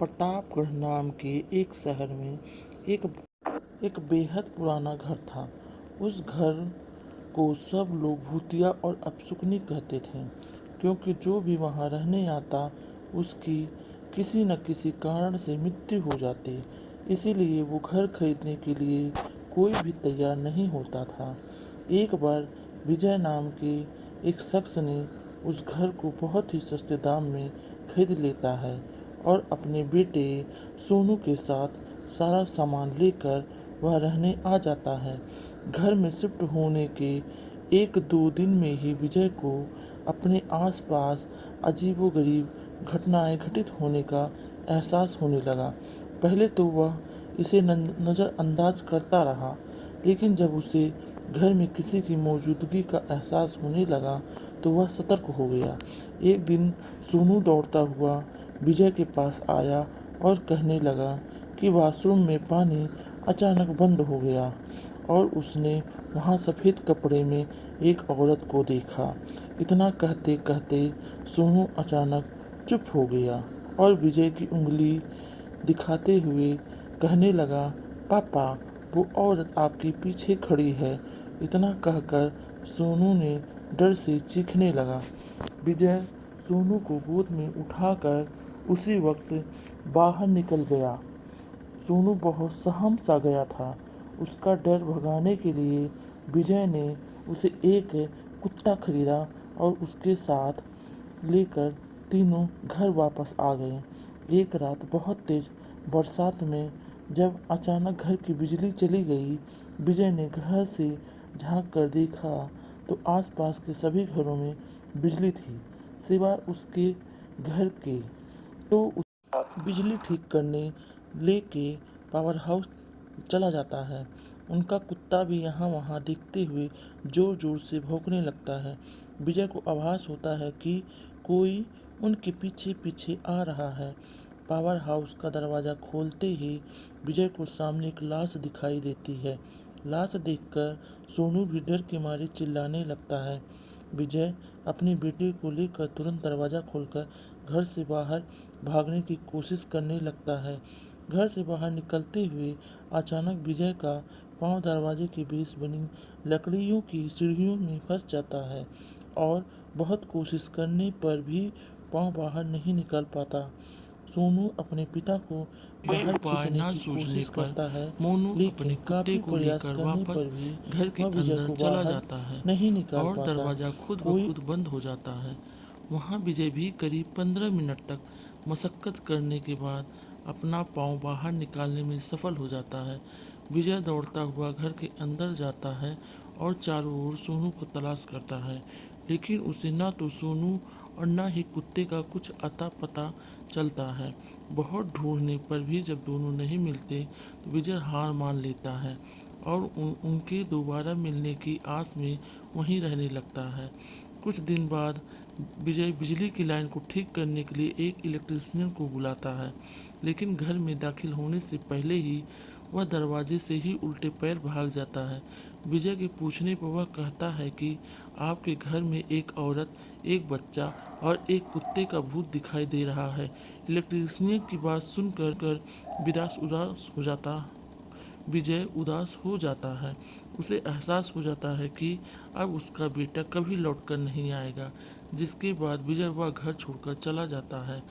प्रतापगढ़ नाम के एक शहर में एक एक बेहद पुराना घर था। उस घर को सब लोग भूतिया और अपशकुनी कहते थे, क्योंकि जो भी वहाँ रहने आता उसकी किसी न किसी कारण से मृत्यु हो जाती। इसीलिए वो घर खरीदने के लिए कोई भी तैयार नहीं होता था। एक बार विजय नाम के एक शख्स ने उस घर को बहुत ही सस्ते दाम में खरीद लेता है और अपने बेटे सोनू के साथ सारा सामान लेकर वह रहने आ जाता है। घर में शिफ्ट होने के 1-2 दिन में ही विजय को अपने आसपास अजीबोगरीब घटनाएं घटित होने का एहसास होने लगा। पहले तो वह इसे नज़रअंदाज करता रहा, लेकिन जब उसे घर में किसी की मौजूदगी का एहसास होने लगा तो वह सतर्क हो गया। एक दिन सोनू दौड़ता हुआ विजय के पास आया और कहने लगा कि वॉशरूम में पानी अचानक बंद हो गया और उसने वहाँ सफ़ेद कपड़े में एक औरत को देखा। इतना कहते कहते सोनू अचानक चुप हो गया और विजय की उंगली दिखाते हुए कहने लगा, पापा, वो औरत आपके पीछे खड़ी है। इतना कहकर सोनू ने डर से चीखने लगा। विजय सोनू को गोद में उठाकर उसी वक्त बाहर निकल गया। सोनू बहुत सहम सा गया था। उसका डर भगाने के लिए विजय ने उसे एक कुत्ता खरीदा और उसके साथ लेकर तीनों घर वापस आ गए। एक रात बहुत तेज बरसात में जब अचानक घर की बिजली चली गई, विजय ने घर से झांक कर देखा तो आसपास के सभी घरों में बिजली थी, सिवाय उसके घर के। तो बिजली ठीक करने लेके पावर हाउस चला जाता है। उनका कुत्ता भी यहाँ वहाँ देखते हुए जोर जोर से भौंकने लगता है। विजय को आभास होता है कि कोई उनके पीछे पीछे आ रहा है। पावर हाउस का दरवाज़ा खोलते ही विजय को सामने एक लाश दिखाई देती है। लाश देखकर सोनू भी डर के मारे चिल्लाने लगता है। विजय अपने बेटे को लेकर तुरंत दरवाज़ा खोलकर घर से बाहर भागने की कोशिश करने लगता है। घर से बाहर निकलते हुए अचानक विजय का पाँव दरवाजे के बीच बनी लकड़ियों की सीढ़ियों में फंस जाता है और बहुत कोशिश करने पर भी पाँव बाहर नहीं निकल पाता। सोनू अपने पिता को बाहर खींचने की कोशिश करता है, लेकिन काफी प्रयास करने पर भी घर के वह विजय अंदर को चला बाहर जाता है नहीं निकाल और पाता। दरवाज़ा खुद ब कोई खुद बंद हो जाता है। वहाँ विजय भी करीब 15 मिनट तक मशक्क़त करने के बाद अपना पाँव बाहर निकालने में सफल हो जाता है। विजय दौड़ता हुआ घर के अंदर जाता है और चारों ओर सोनू को तलाश करता है, लेकिन उसे ना तो सोनू और ना ही कुत्ते का कुछ अता पता चलता है। बहुत ढूंढने पर भी जब दोनों नहीं मिलते तो विजय हार मान लेता है और उनके दोबारा मिलने की आस में वहीं रहने लगता है। कुछ दिन बाद विजय बिजली की लाइन को ठीक करने के लिए एक इलेक्ट्रीशियन को बुलाता है, लेकिन घर में दाखिल होने से पहले ही वह दरवाजे से ही उल्टे पैर भाग जाता है। विजय के पूछने पर वह कहता है कि आपके घर में एक औरत, एक बच्चा और एक कुत्ते का भूत दिखाई दे रहा है। इलेक्ट्रीशियन की बात सुनकर विजय उदास हो जाता है। उसे एहसास हो जाता है कि अब उसका बेटा कभी लौटकर नहीं आएगा, जिसके बाद विजय वह घर छोड़कर चला जाता है